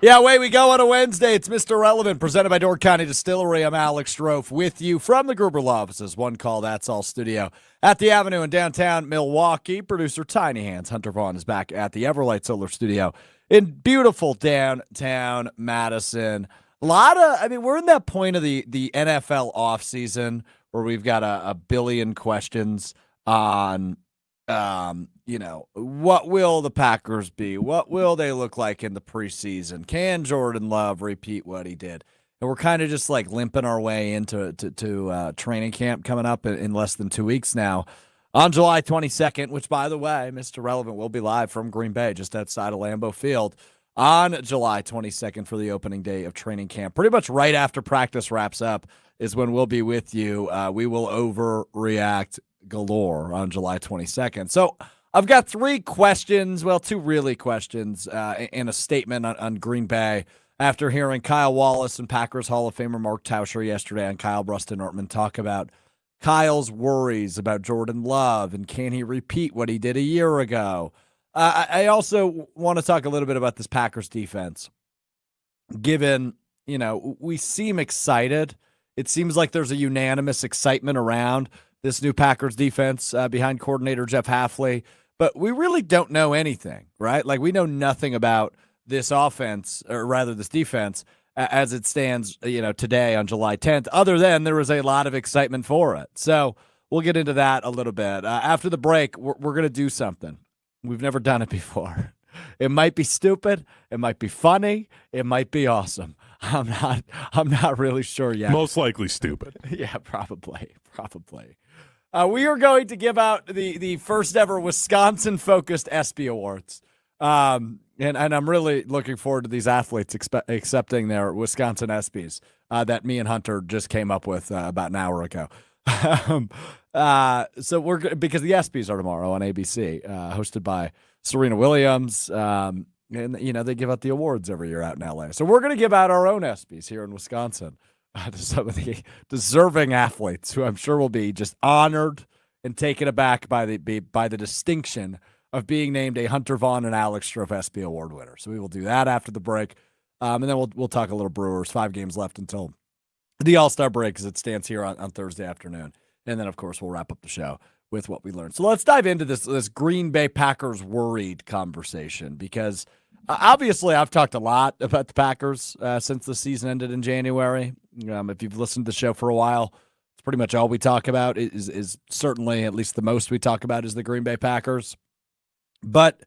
Yeah, away we go on a Wednesday. It's Mr. Relevant, presented by Door County Distillery. I'm Alex Strouf with you from the Gruber Law Offices, One Call, That's All studio at the Avenue in downtown Milwaukee. Producer Tiny Hands Hunter Vaughn is back at the Everlight Solar Studio in beautiful downtown Madison. We're in that point of the NFL offseason where we've got a billion questions on what will the Packers be? What will they look like in the preseason? Can Jordan Love repeat what he did? And we're kind of just like limping our way into training camp coming up in less than 2 weeks now. On July 22nd, which, by the way, Mr. Relevant will be live from Green Bay, just outside of Lambeau Field, on July 22nd for the opening day of training camp. Pretty much right after practice wraps up is when we'll be with you. We will overreact galore on July 22nd. So I've got three questions, two really questions, and a statement on Green Bay after hearing Kyle Wallace and Packers Hall of Famer Mark Tauscher yesterday on Kyle Bruston Ortman talk about Kyle's worries about Jordan Love and can he repeat what he did a year ago. I also want to talk a little bit about this Packers defense. Given, we seem excited. It seems like there's a unanimous excitement around this new Packers defense behind coordinator Jeff Hafley, but we really don't know anything, right? Like, we know nothing about this offense, or rather this defense, as it stands, today on July 10th, other than there was a lot of excitement for it. So we'll get into that a little bit. After the break, we're going to do something. We've never done it before. It might be stupid. It might be funny. It might be awesome. I'm not really sure yet. Most likely stupid. Yeah, probably. We are going to give out the first ever Wisconsin-focused ESPY Awards. And I'm really looking forward to these athletes accepting their Wisconsin ESPYs that me and Hunter just came up with about an hour ago. So because the ESPYs are tomorrow on ABC, hosted by Serena Williams. And, they give out the awards every year out in LA. So we're going to give out our own ESPYs here in Wisconsin to some of the deserving athletes who I'm sure will be just honored and taken aback by the distinction of being named a Hunter Vaughn and Alex Strouf ESPY Award winner. So we will do that after the break. And then we'll talk a little Brewers. 5 games left until the All-Star break as it stands here on Thursday afternoon. And then, of course, we'll wrap up the show with what we learned. So let's dive into this Green Bay Packers worried conversation because obviously I've talked a lot about the Packers since the season ended in January. If you've listened to the show for a while, it's pretty much all we talk about is certainly at least the most we talk about is the Green Bay Packers. But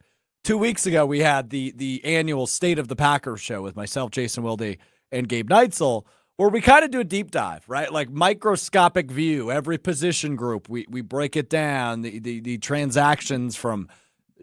2 weeks ago, we had the annual State of the Packers show with myself, Jason Wilde, and Gabe Neitzel, where we kind of do a deep dive, right? Like microscopic view, every position group. We break it down, the transactions from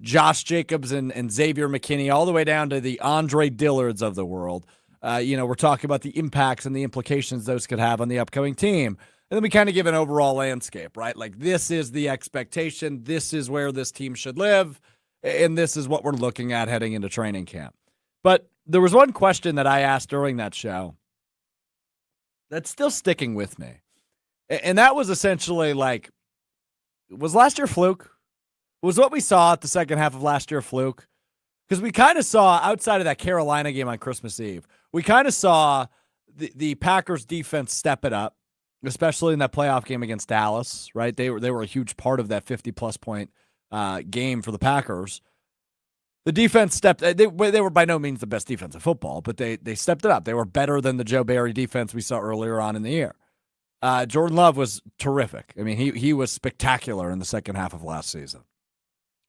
Josh Jacobs and Xavier McKinney all the way down to the Andre Dillards of the world. We're talking about the impacts and the implications those could have on the upcoming team. And then we kind of give an overall landscape, right? Like, this is the expectation. This is where this team should live. And this is what we're looking at heading into training camp. But there was one question that I asked during that show that's still sticking with me. And that was essentially like, was last year fluke? Was what we saw at the second half of last year fluke? Because we kind of saw, outside of that Carolina game on Christmas Eve, we kind of saw the Packers defense step it up, especially in that playoff game against Dallas, right? They were a huge part of that 50-plus point game for the Packers. The defense stepped. They were by no means the best defense of football, but they stepped it up. They were better than the Joe Barry defense we saw earlier on in the year. Jordan Love was terrific. I mean, he was spectacular in the second half of last season.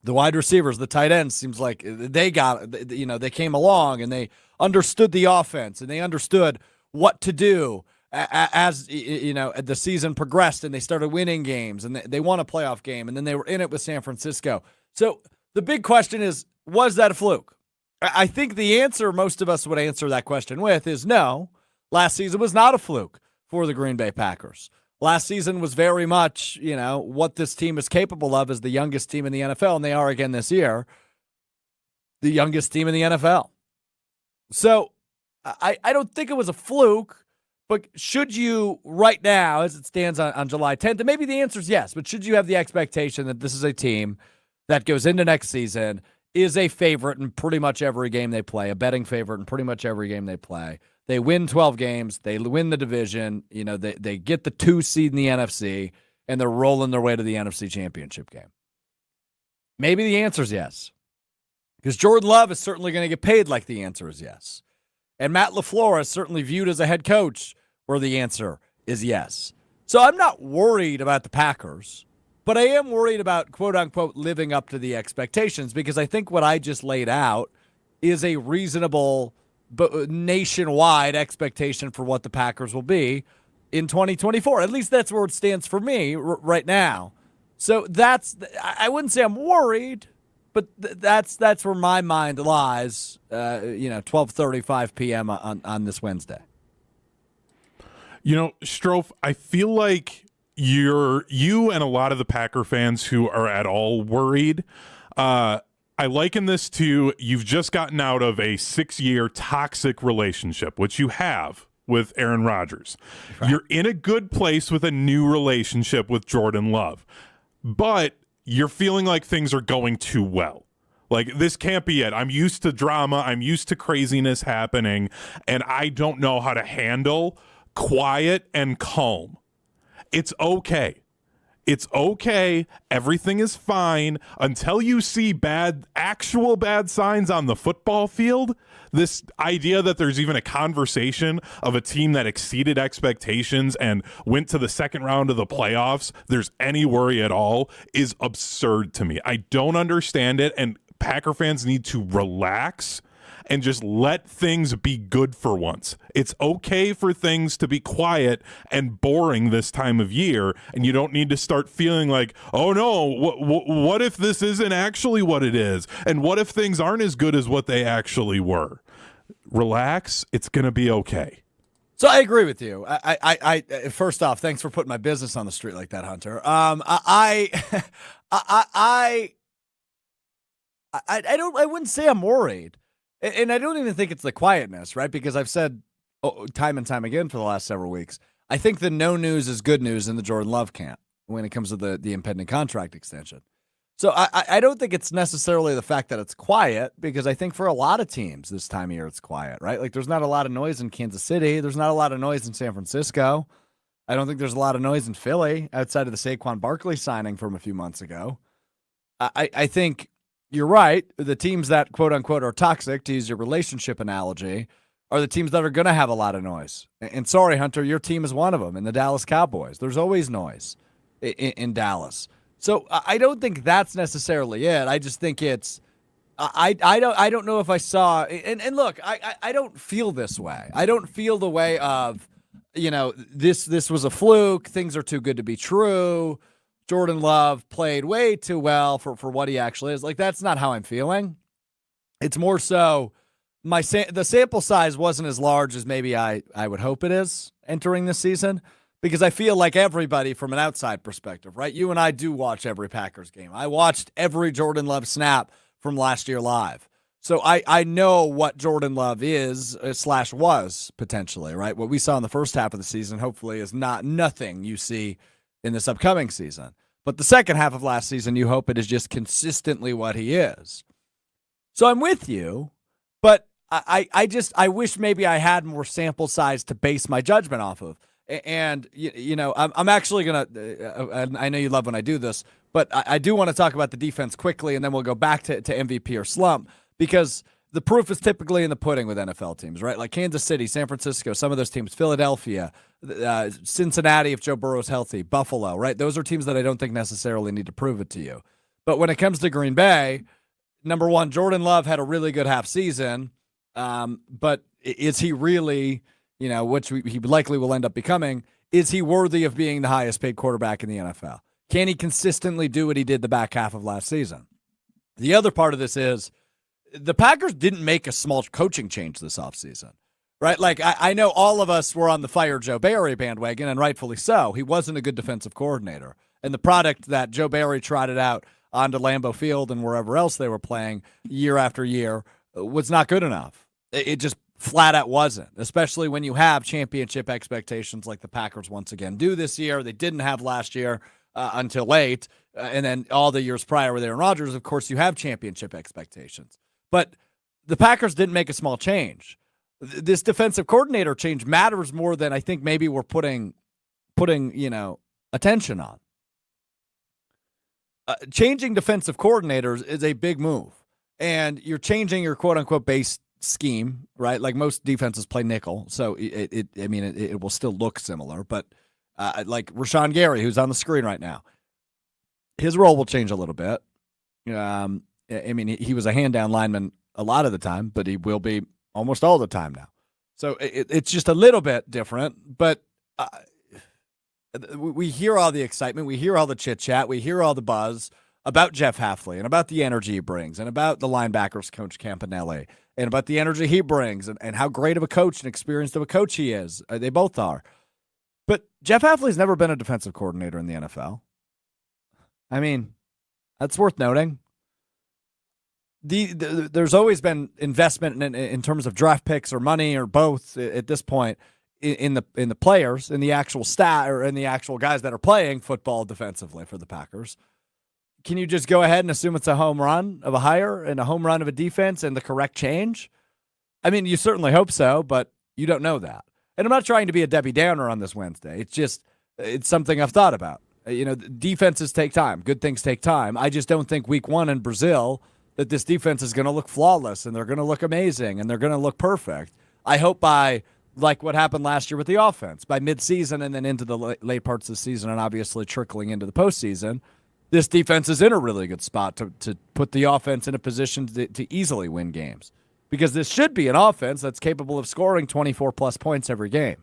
The wide receivers, the tight ends, seems like they came along and they understood the offense and they understood what to do as the season progressed and they started winning games and they won a playoff game and then they were in it with San Francisco. So the big question is, was that a fluke? I think the answer most of us would answer that question with is no. Last season was not a fluke for the Green Bay Packers. Last season was very much, what this team is capable of as the youngest team in the NFL, and they are again this year, the youngest team in the NFL. So I don't think it was a fluke, but should you right now, as it stands on July 10th, and maybe the answer is yes, but should you have the expectation that this is a team that goes into next season is a favorite in pretty much every game they play, a betting favorite in pretty much every game they play. They win 12 games. They win the division. They get the 2 seed in the NFC, and they're rolling their way to the NFC Championship game. Maybe the answer is yes, because Jordan Love is certainly going to get paid like the answer is yes. And Matt LaFleur is certainly viewed as a head coach where the answer is yes. So I'm not worried about the Packers. But I am worried about, quote-unquote, living up to the expectations, because I think what I just laid out is a reasonable but nationwide expectation for what the Packers will be in 2024. At least that's where it stands for me right now. So I wouldn't say I'm worried, but that's where my mind lies, 12:35 p.m. on this Wednesday. Strouf, I feel like you and a lot of the Packer fans who are at all worried, I liken this to you've just gotten out of a 6-year toxic relationship, which you have with Aaron Rodgers. Right. You're in a good place with a new relationship with Jordan Love, but you're feeling like things are going too well. Like, this can't be it. I'm used to drama. I'm used to craziness happening, and I don't know how to handle quiet and calm. It's okay. It's okay. Everything is fine until you see actual bad signs on the football field. This idea that there's even a conversation of a team that exceeded expectations and went to the second round of the playoffs, there's any worry at all, is absurd to me. I don't understand it, and Packer fans need to relax and just let things be good for once. It's okay for things to be quiet and boring this time of year, and you don't need to start feeling like, oh no, what if this isn't actually what it is? And what if things aren't as good as what they actually were? Relax. It's going to be okay. So I agree with you. I first off, thanks for putting my business on the street like that, Hunter. I wouldn't say I'm worried. And I don't even think it's the quietness, right? Because I've said time and time again for the last several weeks, I think the no news is good news in the Jordan Love camp when it comes to the impending contract extension. So I don't think it's necessarily the fact that it's quiet, because I think for a lot of teams this time of year it's quiet, right? Like, there's not a lot of noise in Kansas City. There's not a lot of noise in San Francisco. I don't think there's a lot of noise in Philly outside of the Saquon Barkley signing from a few months ago. I think you're right. The teams that, quote unquote, are toxic, to use your relationship analogy, are the teams that are going to have a lot of noise. And sorry, Hunter, your team is one of them, in the Dallas Cowboys. There's always noise in Dallas. So I don't think that's necessarily it. I just think it's I don't know if I saw, and look, I don't feel this way. I don't feel the way of, this was a fluke. Things are too good to be true. Jordan Love played way too well for what he actually is. Like, that's not how I'm feeling. It's more so the sample size wasn't as large as maybe I would hope it is entering this season, because I feel like everybody from an outside perspective, right? You and I do watch every Packers game. I watched every Jordan Love snap from last year live. So I know what Jordan Love is / was potentially, right? What we saw in the first half of the season hopefully is nothing you see in this upcoming season. But the second half of last season, you hope it is just consistently what he is. So I'm with you, but I wish maybe I had more sample size to base my judgment off of. And, I'm actually going to, I know you love when I do this, but I do want to talk about the defense quickly, and then we'll go back to MVP or slump, because the proof is typically in the pudding with NFL teams, right? Like Kansas City, San Francisco, some of those teams, Philadelphia, Cincinnati, if Joe Burrow's healthy, Buffalo, right? Those are teams that I don't think necessarily need to prove it to you. But when it comes to Green Bay, number one, Jordan Love had a really good half season, but is he really, which he likely will end up becoming, is he worthy of being the highest paid quarterback in the NFL? Can he consistently do what he did the back half of last season? The other part of this is the Packers didn't make a small coaching change this offseason, right? Like, I know all of us were on the fire Joe Barry bandwagon, and rightfully so. He wasn't a good defensive coordinator. And the product that Joe Barry trotted out onto Lambeau Field and wherever else they were playing year after year was not good enough. It just flat out wasn't, especially when you have championship expectations like the Packers once again do this year. They didn't have last year. until late. And then all the years prior with Aaron Rodgers, of course, you have championship expectations. But the Packers didn't make a small change. This defensive coordinator change matters more than I think maybe we're putting attention on. Changing defensive coordinators is a big move. And you're changing your quote-unquote base scheme, right? Like most defenses play nickel, so it will still look similar. But like Rashawn Gary, who's on the screen right now, his role will change a little bit. He was a hand-down lineman a lot of the time, but he will be almost all the time now. So it's just a little bit different, but we hear all the excitement. We hear all the chit-chat. We hear all the buzz about Jeff Hafley and about the energy he brings and about the linebackers coach Campanelli and about the energy he brings and how great of a coach and experienced of a coach he is. They both are. But Jeff Hafley's never been a defensive coordinator in the NFL. I mean, that's worth noting. There's always been investment in terms of draft picks or money or both at this point in the players, in the actual stat or in the actual guys that are playing football defensively for the Packers. Can you just go ahead and assume it's a home run of a hire and a home run of a defense and the correct change? I mean, you certainly hope so, but you don't know that. And I'm not trying to be a Debbie Downer on this Wednesday. It's something I've thought about. Defenses take time. Good things take time. I just don't think week one in Brazil that this defense is going to look flawless and they're going to look amazing and they're going to look perfect. I hope by, like what happened last year with the offense, by midseason and then into the late parts of the season and obviously trickling into the postseason, this defense is in a really good spot to put the offense in a position to easily win games. Because this should be an offense that's capable of scoring 24-plus points every game.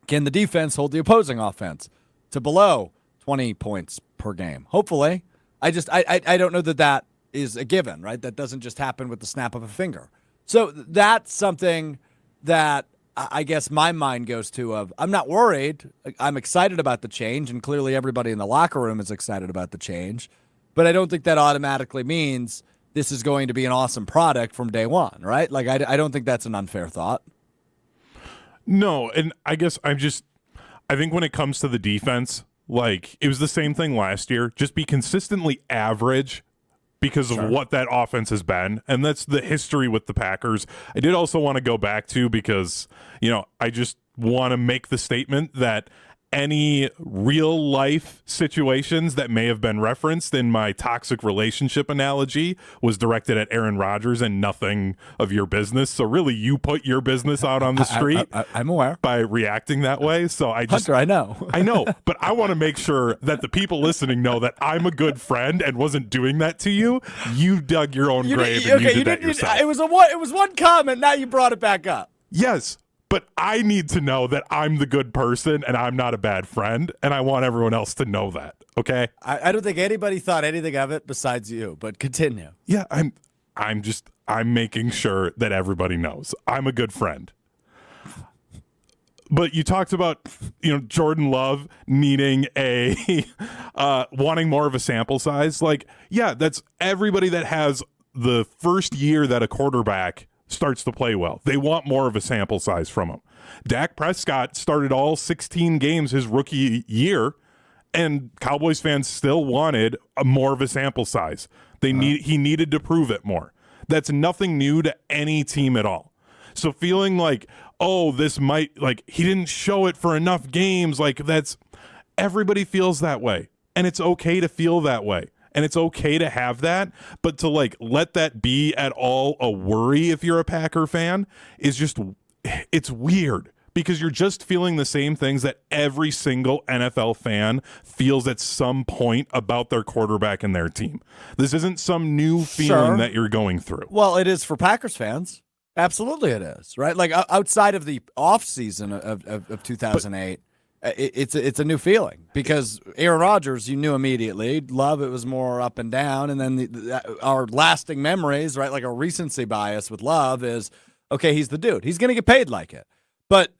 Can the defense hold the opposing offense to below 20 points per game? Hopefully. I don't know that is a given, right? That doesn't just happen with the snap of a finger. So that's something that I guess my mind goes to of, I'm not worried. I'm excited about the change, and clearly everybody in the locker room is excited about the change. But I don't think that automatically means this is going to be an awesome product from day one, right? Like, I don't think that's an unfair thought. No, and I guess I think when it comes to the defense, like, it was the same thing last year. Just be consistently average because of what that offense has been. And that's the history with the Packers. I did also want to go back to, because, I just want to make the statement that any real life situations that may have been referenced in my toxic relationship analogy was directed at Aaron Rodgers and nothing of your business. So really, you put your business out on the street. I'm aware. By reacting that way. So Hunter, I know. I know, but I want to make sure that the people listening know that I'm a good friend and wasn't doing that to you. You dug your own grave and you did that yourself. It was one comment. Now you brought it back up. Yes. But I need to know that I'm the good person and I'm not a bad friend, and I want everyone else to know that, okay? I don't think anybody thought anything of it besides you, but continue. Yeah, I'm making sure that everybody knows. I'm a good friend. But you talked about, Jordan Love needing wanting more of a sample size. Like, yeah, that's everybody that has the first year that a quarterback starts to play well. They want more of a sample size from him. Dak Prescott started all 16 games his rookie year, and Cowboys fans still wanted more of a sample size. He needed to prove it more. That's nothing new to any team at all. So feeling like, this might, like, he didn't show it for enough games, like, everybody feels that way. And it's okay to feel that way. And it's okay to have that, but to let that be at all a worry if you're a Packer fan is just, it's weird, because you're just feeling the same things that every single NFL fan feels at some point about their quarterback and their team. This isn't some new feeling that you're going through. Well, it is for Packers fans. Absolutely it is, right? Like, outside of the offseason of 2008, it's a new feeling, because Aaron Rodgers, you knew immediately. Love, it was more up and down. And then our lasting memories, right, like a recency bias with Love is, okay, he's the dude. He's going to get paid like it. But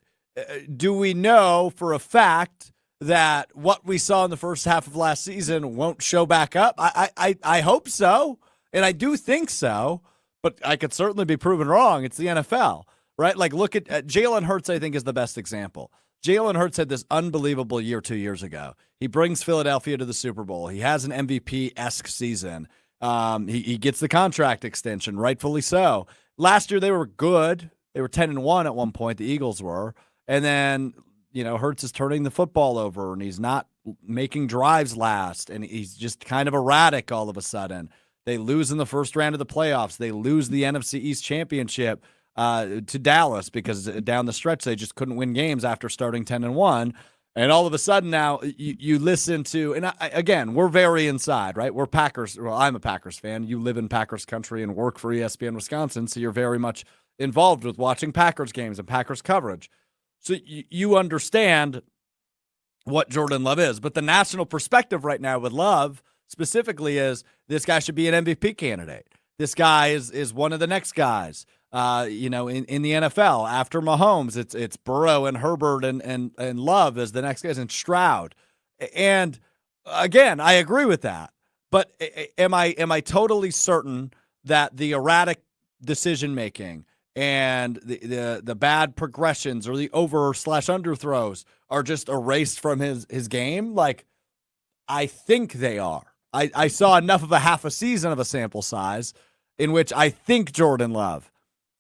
do we know for a fact that what we saw in the first half of last season won't show back up? I hope so, and I do think so, but I could certainly be proven wrong. It's the NFL, right? Like, look at Jalen Hurts, I think, is the best example. Jalen Hurts had this unbelievable year 2 years ago. He brings Philadelphia to the Super Bowl. He has an MVP-esque season. He gets the contract extension, rightfully so. Last year they were good. They were 10-1 at one point, the Eagles were. And then, Hurts is turning the football over, and he's not making drives last, and he's just kind of erratic all of a sudden. They lose in the first round of the playoffs. They lose the NFC East Championship to Dallas because down the stretch they just couldn't win games after starting 10-1. And all of a sudden now you listen to, and again, we're very inside, right? We're Packers. Well, I'm a Packers fan. You live in Packers country and work for ESPN Wisconsin, so you're very much involved with watching Packers games and Packers coverage. So you understand what Jordan Love is. But the national perspective right now with Love specifically is this guy should be an MVP candidate. This guy is one of the next guys. In the NFL after Mahomes, it's Burrow and Herbert and Love as the next guys, and Stroud. And again, I agree with that. But am I totally certain that the erratic decision making and the bad progressions or the over/under throws are just erased from his game? Like, I think they are. I saw enough of a half a season of a sample size in which I think Jordan Love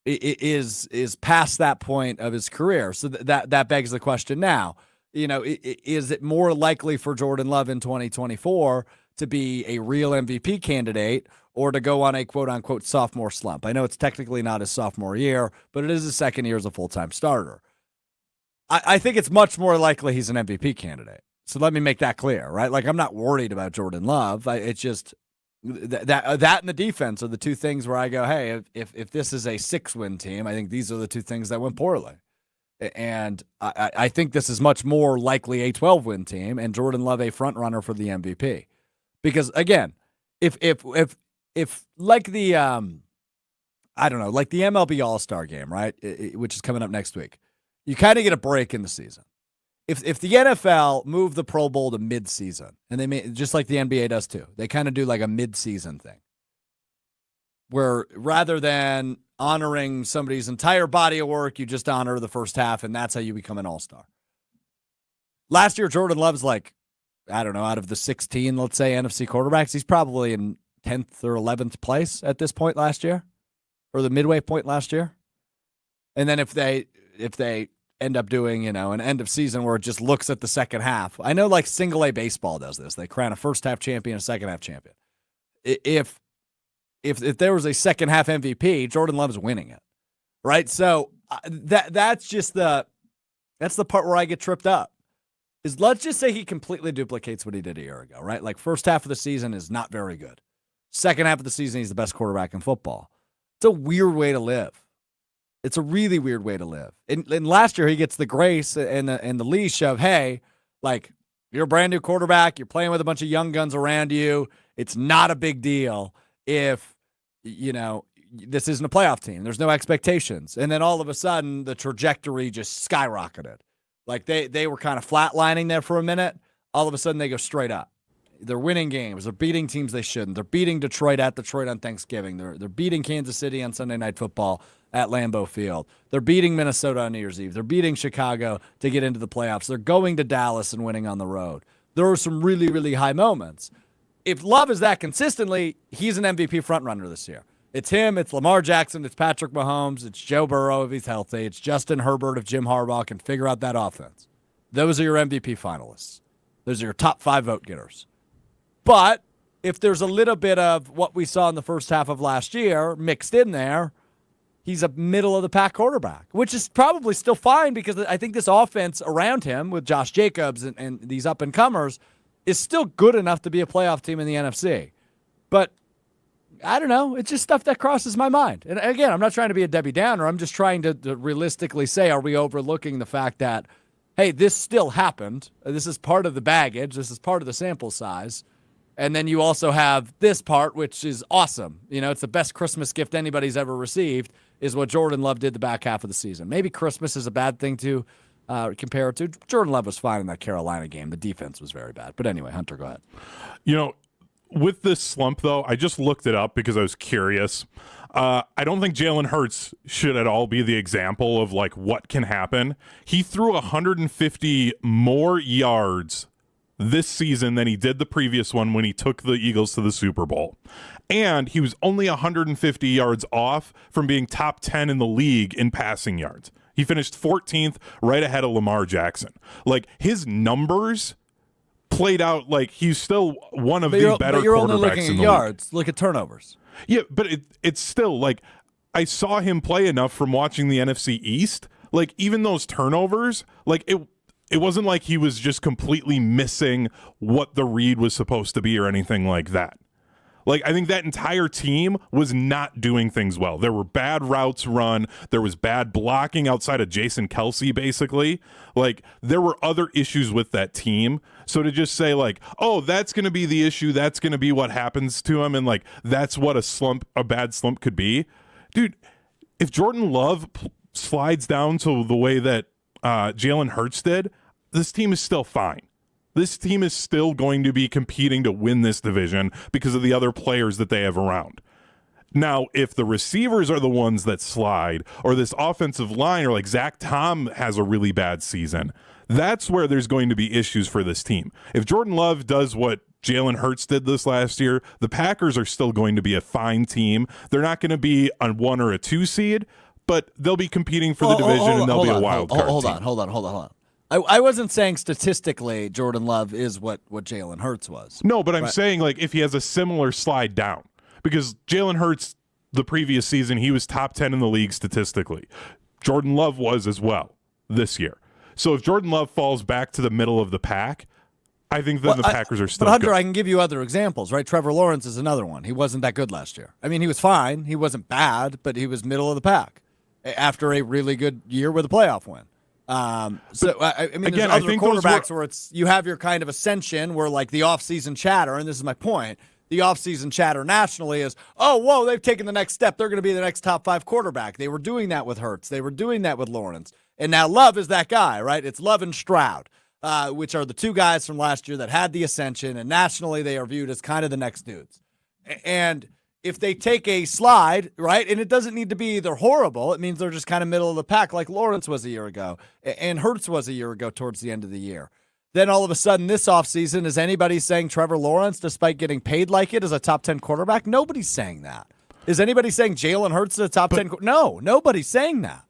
is past that point of his career. So that begs the question now, is it more likely for Jordan Love in 2024 to be a real MVP candidate or to go on a quote-unquote sophomore slump? I know it's technically not his sophomore year, but it is his second year as a full-time starter. I think it's much more likely he's an MVP candidate. So let me make that clear, right? Like, I'm not worried about Jordan Love. It's just that and the defense are the two things where I go, hey, if this is a 6-win team, I think these are the two things that went poorly. And I think this is much more likely a 12-win team and Jordan Love a front runner for the MVP. Because again, if like the like the MLB All-Star game, right, which is coming up next week, you kind of get a break in the season. If the NFL moved the Pro Bowl to mid-season, and they may, just like the NBA does too, they kind of do like a mid-season thing, where rather than honoring somebody's entire body of work, you just honor the first half, and that's how you become an all-star. Last year, Jordan Love's like, I don't know, out of the 16, let's say, NFC quarterbacks, he's probably in 10th or 11th place at this point last year, or the midway point last year. And then if they end up doing, an end of season where it just looks at the second half. I know like single A baseball does this. They crown a first half champion, a second half champion. If there was a second half MVP, Jordan Love's winning it. Right? So that's the part where I get tripped up. Is let's just say he completely duplicates what he did a year ago, right? Like first half of the season is not very good. Second half of the season, he's the best quarterback in football. It's a weird way to live. It's a really weird way to live. And last year, he gets the grace and the leash of, hey, like, you're a brand new quarterback. You're playing with a bunch of young guns around you. It's not a big deal if, this isn't a playoff team. There's no expectations. And then all of a sudden, the trajectory just skyrocketed. Like, they were kind of flatlining there for a minute. All of a sudden, they go straight up. They're winning games. They're beating teams they shouldn't. They're beating Detroit at Detroit on Thanksgiving. They're beating Kansas City on Sunday Night Football at Lambeau Field. They're beating Minnesota on New Year's Eve. They're beating Chicago to get into the playoffs. They're going to Dallas and winning on the road. There are some really, really high moments. If Love is that consistently, he's an MVP frontrunner this year. It's him, it's Lamar Jackson, it's Patrick Mahomes, it's Joe Burrow if he's healthy, it's Justin Herbert if Jim Harbaugh can figure out that offense. Those are your MVP finalists. Those are your top 5 vote getters. But if there's a little bit of what we saw in the first half of last year mixed in there, he's a middle-of-the-pack quarterback, which is probably still fine because I think this offense around him with Josh Jacobs and these up-and-comers is still good enough to be a playoff team in the NFC. But I don't know. It's just stuff that crosses my mind. And again, I'm not trying to be a Debbie Downer. I'm just trying to realistically say, are we overlooking the fact that, hey, this still happened. This is part of the baggage. This is part of the sample size. And then you also have this part, which is awesome. It's the best Christmas gift anybody's ever received, is what Jordan Love did the back half of the season. Maybe Christmas is a bad thing to compare it to. Jordan Love was fine in that Carolina game. The defense was very bad. But anyway, Hunter, go ahead. with this slump, though, I just looked it up because I was curious. I don't think Jalen Hurts should at all be the example of like what can happen. He threw 150 more yards this season than he did the previous one when he took the Eagles to the Super Bowl. And he was only 150 yards off from being top 10 in the league in passing yards. He finished 14th, right ahead of Lamar Jackson. Like, his numbers played out like he's still one of the better quarterbacks in the league. But you're only looking at yards. Look at turnovers. Yeah, but it's still, like, I saw him play enough from watching the NFC East. Like, even those turnovers, like, it wasn't like he was just completely missing what the read was supposed to be or anything like that. Like, I think that entire team was not doing things well. There were bad routes run. There was bad blocking outside of Jason Kelsey, basically. Like, there were other issues with that team. So to just say, like, oh, that's going to be the issue, that's going to be what happens to him, and, like, that's what a bad slump could be. Dude, if Jordan Love slides down to the way that Jalen Hurts did, this team is still fine. This team is still going to be competing to win this division because of the other players that they have around. Now, if the receivers are the ones that slide, or this offensive line, or like Zach Tom has a really bad season, that's where there's going to be issues for this team. If Jordan Love does what Jalen Hurts did this last year, the Packers are still going to be a fine team. They're not going to be a 1 or a 2 seed, but they'll be competing for the division, and they'll be a wild card team. Hold on. I wasn't saying statistically Jordan Love is what Jalen Hurts was. No, but I'm saying, like, if he has a similar slide down, because Jalen Hurts the previous season, he was top 10 in the league statistically. Jordan Love was as well this year. So if Jordan Love falls back to the middle of the pack, I think then the Packers are still good. Hunter, I can give you other examples, right? Trevor Lawrence is another one. He wasn't that good last year. I mean, he was fine. He wasn't bad, but he was middle of the pack after a really good year with a playoff win. I mean, again, there's other quarterbacks where it's you have your kind of ascension where, like, the offseason chatter, and this is my point, the offseason chatter nationally is, oh, whoa, they've taken the next step. They're going to be the next top 5 quarterback. They were doing that with Hurts. They were doing that with Lawrence. And now Love is that guy, right? It's Love and Stroud, which are the 2 guys from last year that had the ascension, and nationally they are viewed as kind of the next dudes. And if they take a slide, right, and it doesn't need to be either horrible, it means they're just kind of middle of the pack like Lawrence was a year ago and Hurts was a year ago towards the end of the year. Then all of a sudden this offseason, is anybody saying Trevor Lawrence, despite getting paid like it, is a top 10 quarterback? Nobody's saying that. Is anybody saying Jalen Hurts is a top 10? No, nobody's saying that.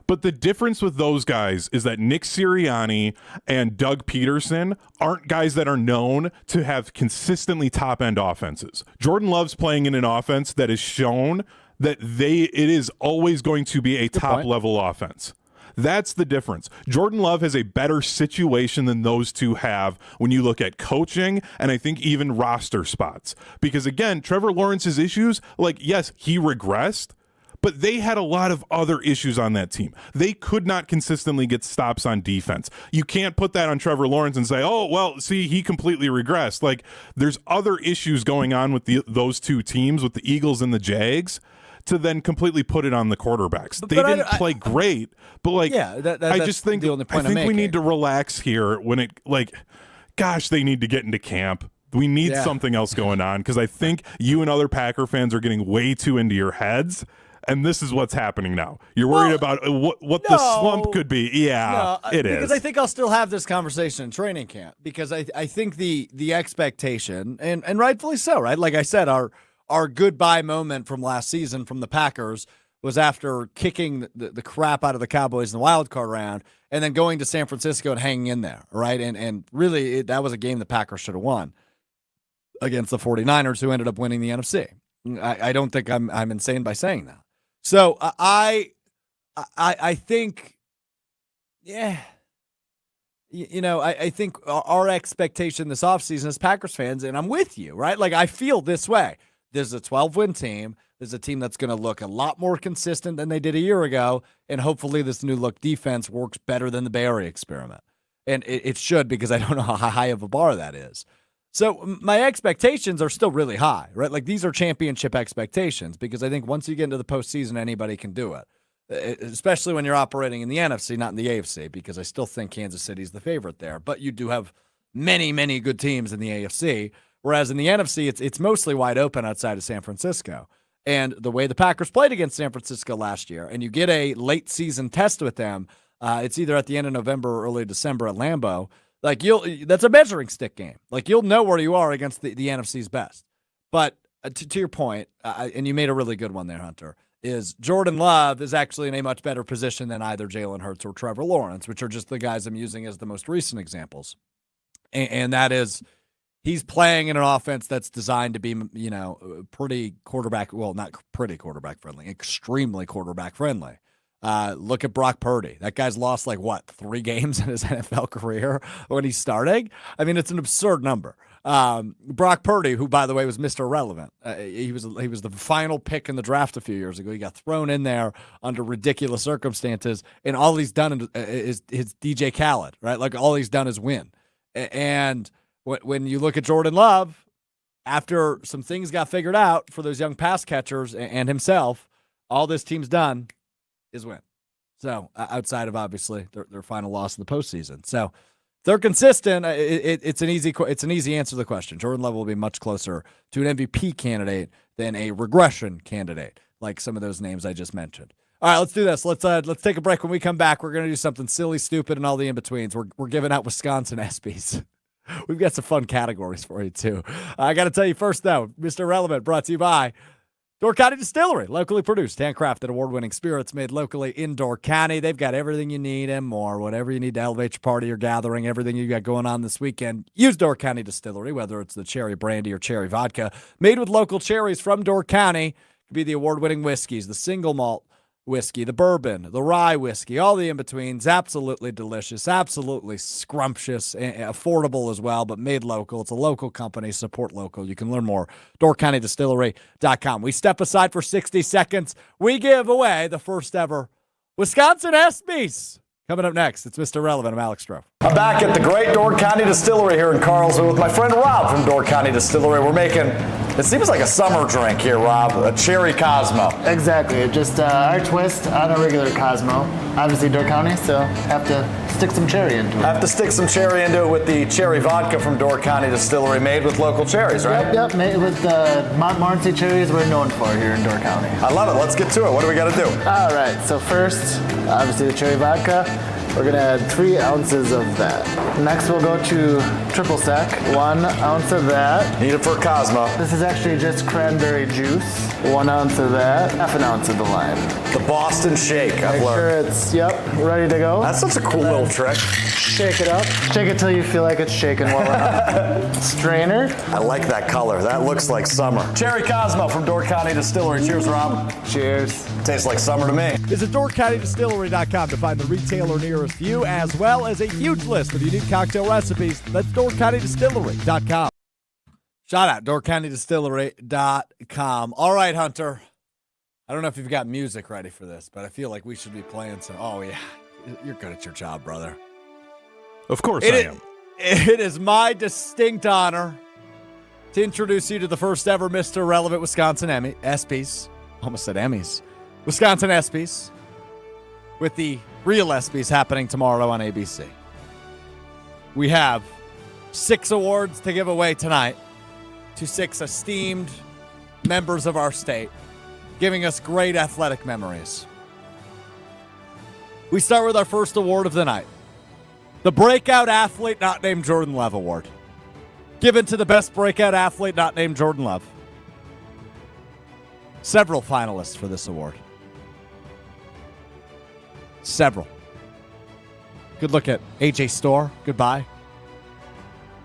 But the difference with those guys is that Nick Sirianni and Doug Peterson aren't guys that are known to have consistently top-end offenses. Jordan Love's playing in an offense that has shown that it is always going to be a top-level offense. That's the difference. Jordan Love has a better situation than those two have when you look at coaching and I think even roster spots. Because, again, Trevor Lawrence's issues, like, yes, he regressed, but they had a lot of other issues on that team. They could not consistently get stops on defense. You can't put that on Trevor Lawrence and say, oh, well, see, he completely regressed. Like, there's other issues going on with those two teams, with the Eagles and the Jags, to then completely put it on the quarterbacks. They didn't play great, but, like, I just think we need to relax here when it, like, gosh, they need to get into camp. We need something else going on, because I think you and other Packer fans are getting way too into your heads. And this is what's happening now. You're worried about what the slump could be. Yeah, it is. Because I think I'll still have this conversation in training camp, because I think the expectation, and rightfully so, right? Like I said, our goodbye moment from last season from the Packers was after kicking the crap out of the Cowboys in the wild card round and then going to San Francisco and hanging in there, right? And really, that was a game the Packers should have won against the 49ers, who ended up winning the NFC. I don't think I'm insane by saying that. So I think, I think our expectation this offseason as Packers fans, and I'm with you, right? Like, I feel this way. There's a 12-win team. There's a team that's going to look a lot more consistent than they did a year ago, and hopefully this new look defense works better than the Bay Area experiment. And it should, because I don't know how high of a bar that is. So my expectations are still really high, right? Like, these are championship expectations, because I think once you get into the postseason, anybody can do it, especially when you're operating in the NFC, not in the AFC, because I still think Kansas City's the favorite there. But you do have many, many good teams in the AFC, Whereas in the NFC, it's mostly wide open outside of San Francisco. And the way the Packers played against San Francisco last year, and you get a late season test with them, it's either at the end of November or early December at Lambeau. Like that's a measuring stick game. Like you'll know where you are against the NFC's best. But to your point, and you made a really good one there, Hunter, is Jordan Love is actually in a much better position than either Jalen Hurts or Trevor Lawrence, which are just the guys I'm using as the most recent examples. And that is, he's playing in an offense that's designed to be, pretty quarterback, well, not pretty quarterback friendly, extremely quarterback friendly. Look at Brock Purdy. That guy's lost 3 games in his NFL career when he's starting. I mean, it's an absurd number. Brock Purdy, who by the way was Mr. Irrelevant, he was the final pick in the draft a few years ago. He got thrown in there under ridiculous circumstances, and all he's done is DJ Khaled, right? Like all he's done is win. And when you look at Jordan Love, after some things got figured out for those young pass catchers and himself, all this team's done is win. So outside of obviously their final loss in the postseason. So if they're consistent, it's an easy answer to the question. Jordan Love will be much closer to an MVP candidate than a regression candidate, like some of those names I just mentioned. All right, let's do this. Let's take a break. When we come back, we're going to do something silly, stupid, and all the in-betweens. We're giving out Wisconsin ESPYs. We've got some fun categories for you, too. I got to tell you first, though, Mr. Relevant brought to you by Door County Distillery, locally produced, handcrafted, award-winning spirits made locally in Door County. They've got everything you need and more. Whatever you need to elevate your party or gathering, everything you got going on this weekend, use Door County Distillery, whether it's the cherry brandy or cherry vodka. Made with local cherries from Door County. It could be the award-winning whiskeys, the single malt whiskey, the bourbon, the rye whiskey, all the in-betweens. Absolutely delicious, absolutely scrumptious, and affordable as well, but made local. It's a local company. Support local. You can learn more. DoorCountyDistillery.com. We step aside for 60 seconds. We give away the first ever Wisconsin ESPYs. Coming up next, it's Mr. Relevant. I'm Alex Strouf. I'm back at the great Door County Distillery here in Carlsbad with my friend Rob from Door County Distillery. We're making, it seems like a summer drink here, Rob, a cherry Cosmo. Exactly, just our twist on a regular Cosmo. Obviously Door County, so have to stick some cherry into it. Have to stick some cherry into it with the cherry vodka from Door County Distillery, made with local cherries, right? Yep, made with the Montmorency cherries we're known for here in Door County. I love it. Let's get to it. What do we got to do? All right, so first, obviously the cherry vodka. We're gonna add 3 ounces of that. Next we'll go to triple sec, 1 ounce of that. Need it for a Cosmo. This is actually just cranberry juice, 1 ounce of that, half an ounce of the lime. The Boston Shake, I've Make sure learned. it's, ready to go. That's such a cool little trick. Shake it up. Shake it till you feel like it's shaking well enough. Strainer. I like that color. That looks like summer. Cherry Cosmo from Door County Distillery. Cheers, Rob. Cheers. Tastes like summer to me. Visit DoorCountyDistillery.com to find the retailer nearest you, as well as a huge list of unique cocktail recipes. That's DoorCountyDistillery.com. Shout out, DoorCountyDistillery.com. All right, Hunter. I don't know if you've got music ready for this, but I feel like we should be playing some. Oh, yeah. You're good at your job, brother. Of course I am. It is my distinct honor to introduce you to the first ever Mr. Relevant Wisconsin ESPYs. Almost said Emmys. Wisconsin ESPYs. With the real ESPYs happening tomorrow on ABC. We have 6 awards to give away tonight to 6 esteemed members of our state, giving us great athletic memories. We start with our first award of the night. The Breakout Athlete Not Named Jordan Love Award. Given to the best breakout athlete not named Jordan Love. Several finalists for this award. Several. Good look at AJ Storr. Goodbye.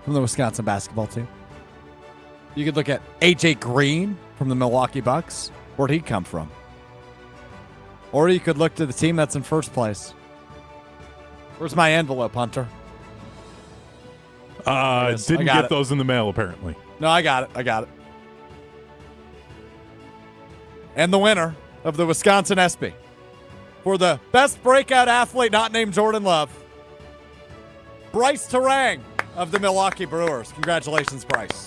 From the Wisconsin basketball team. You could look at AJ Green from the Milwaukee Bucks. Where'd he come from? Or you could look to the team that's in first place. Where's my envelope, Hunter? Didn't get those in the mail, apparently. No, I got it. And the winner of the Wisconsin ESPY for the best breakout athlete not named Jordan Love, Bryce Terang of the Milwaukee Brewers. Congratulations, Bryce.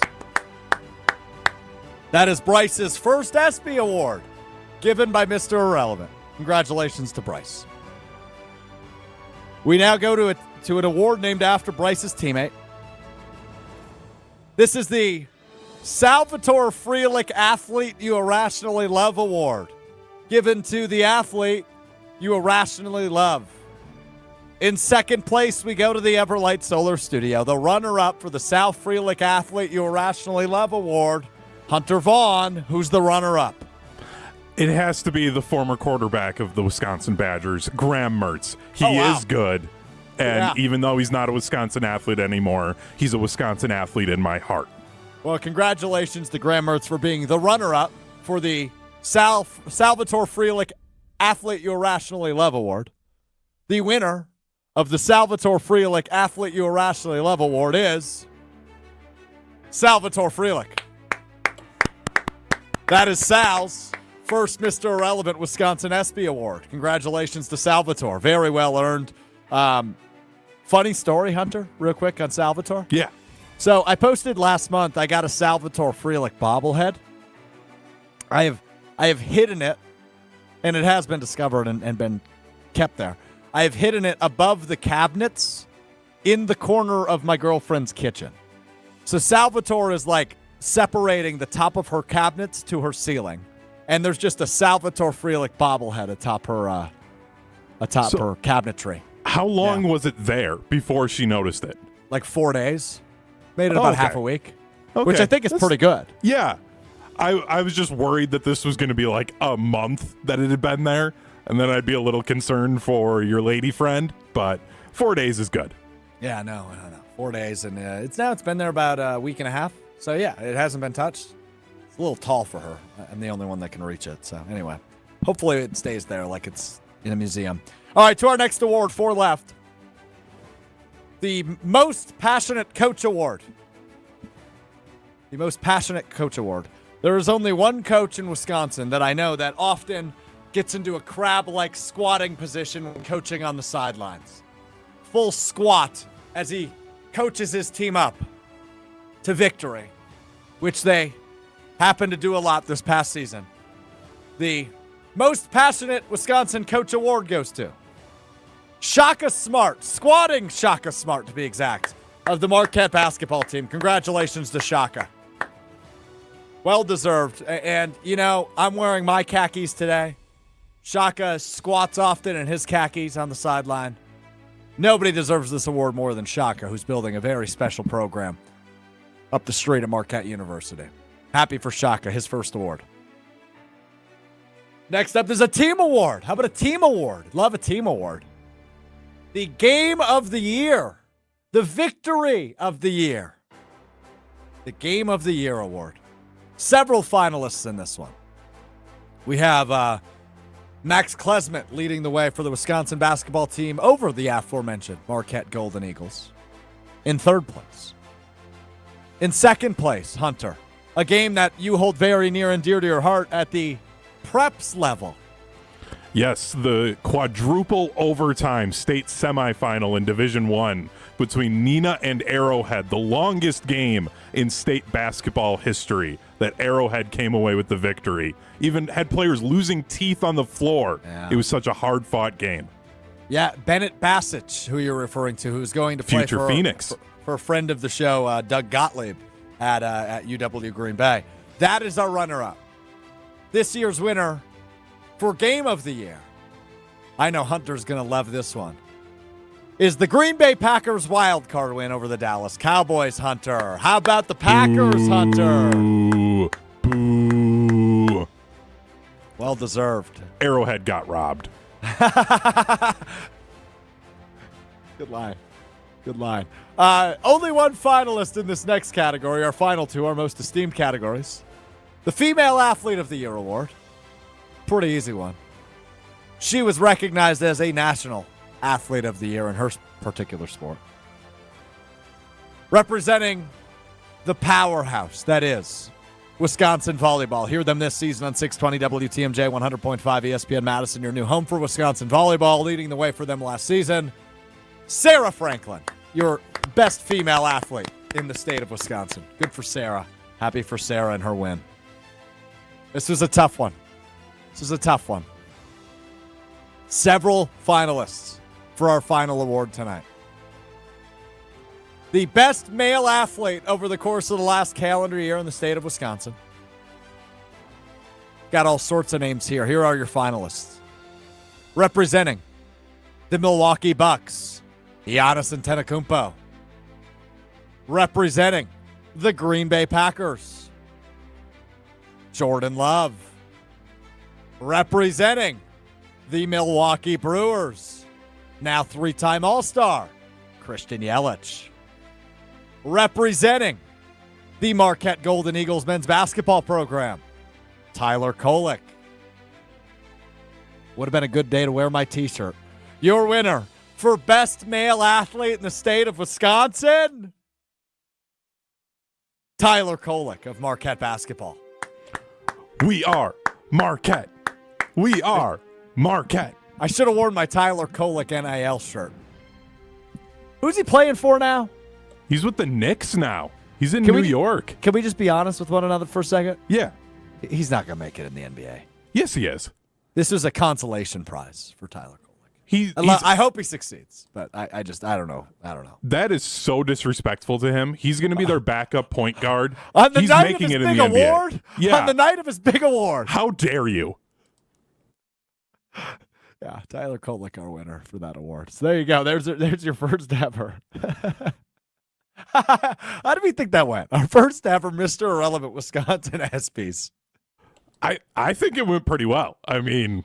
That is Bryce's first ESPY award given by Mr. Irrelevant. Congratulations to Bryce. We now go to an award named after Bryce's teammate. This is the Salvatore Frelick Athlete You Irrationally Love Award, given to the athlete you irrationally love. In second place, we go to the Everlight Solar Studio. The runner-up for the Sal Frelick Athlete You Irrationally Love Award, Hunter Vaughn, who's the runner-up. It has to be the former quarterback of the Wisconsin Badgers, Graham Mertz. He is good. And even though he's not a Wisconsin athlete anymore, he's a Wisconsin athlete in my heart. Well, congratulations to Graham Mertz for being the runner-up for the Salvatore Frelick Athlete You Irrationally Love Award. The winner of the Salvatore Frelick Athlete You Irrationally Love Award is Salvatore Frelick. That is Sal's first Mr. Irrelevant Wisconsin ESPY Award. Congratulations to Salvatore. Very well earned. Funny story, Hunter, real quick on Salvatore. Yeah. So I posted last month, I got a Salvatore Frelick bobblehead. I have hidden it, and it has been discovered and been kept there. I have hidden it above the cabinets in the corner of my girlfriend's kitchen. So Salvatore is like separating the top of her cabinets to her ceiling. And there's just a Salvatore Frelick bobblehead atop her her cabinetry. How long was it there before she noticed it? Like 4 days. Made it about half a week. Okay. Which I think is pretty good. Yeah. I was just worried that this was going to be like a month that it had been there, and then I'd be a little concerned for your lady friend, but 4 days is good. Yeah, no. 4 days, and it's been there about a week and a half. So yeah, it hasn't been touched. It's a little tall for her. I'm the only one that can reach it. So anyway, hopefully it stays there like it's in a museum. All right, to our next award, 4 left. The Most Passionate Coach Award. The Most Passionate Coach Award. There is only one coach in Wisconsin that I know that often gets into a crab-like squatting position when coaching on the sidelines. Full squat as he coaches his team up to victory, which they happened to do a lot this past season. The Most Passionate Wisconsin Coach Award goes to Shaka Smart, squatting Shaka Smart to be exact, of the Marquette basketball team. Congratulations to Shaka. Well deserved. And, I'm wearing my khakis today. Shaka squats often in his khakis on the sideline. Nobody deserves this award more than Shaka, who's building a very special program up the street at Marquette University. Happy for Shaka, his first award. Next up, there's a team award. How about a team award? Love a team award. The Game of the Year. The Victory of the Year. The Game of the Year award. Several finalists in this one. We have Max Klesmet leading the way for the Wisconsin basketball team over the aforementioned Marquette Golden Eagles. In third place. In second place, Hunter. A game that you hold very near and dear to your heart at the preps level. Yes, the quadruple overtime state semifinal in Division I between Neenah and Arrowhead, the longest game in state basketball history, that Arrowhead came away with the victory. Even had players losing teeth on the floor. Yeah. It was such a hard-fought game. Yeah, Bennett Bassich, who you're referring to, who's going to play Future Phoenix. For a friend of the show, Doug Gottlieb at UW Green Bay. That is our runner-up. This year's winner for Game of the Year, I know Hunter's going to love this one, is the Green Bay Packers wild card win over the Dallas Cowboys, Hunter. How about the Packers, Hunter? Boo. Well deserved. Arrowhead got robbed. Good line. Good line. Only one finalist in this next category, our final two, our most esteemed categories. The Female Athlete of the Year award. Pretty easy one. She was recognized as a National Athlete of the Year in her particular sport. Representing the powerhouse that is Wisconsin volleyball. Hear them this season on 620 WTMJ 100.5 ESPN Madison, your new home for Wisconsin volleyball. Leading the way for them last season, Sarah Franklin, your best female athlete in the state of Wisconsin. Good for Sarah. Happy for Sarah and her win. This was a tough one. Several finalists for our final award tonight. the best male athlete over the course of the last calendar year in the state of Wisconsin. Got all sorts of names here. Here are your finalists. Representing the Milwaukee Bucks, Giannis Antetokounmpo. Representing the Green Bay Packers, Jordan Love. Representing the Milwaukee Brewers, now 3-time All-Star, Christian Yelich. Representing the Marquette Golden Eagles men's basketball program, Tyler Kolek. Would have been a good day to wear my t-shirt. Your winner for best male athlete in the state of Wisconsin, Tyler Kolek of Marquette basketball. We are Marquette. We are Marquette. I should have worn my Tyler Kolek NIL shirt. Who's he playing for now? He's with the Knicks now. He's in New York. Can we just be honest with one another for a second? Yeah. He's not going to make it in the NBA. Yes, he is. This is a consolation prize for Tyler Kolek. I hope he succeeds, but I don't know. That is so disrespectful to him. He's going to be their backup point guard. On the He's night making of his it big in the award? NBA. Yeah. On the night of his big award. How dare you? Yeah, Tyler Kolek, our winner for that award. So there you go. There's your first ever. How do we think that went? Our first ever Mr. Irrelevant Wisconsin ESPYs. I think it went pretty well. I mean,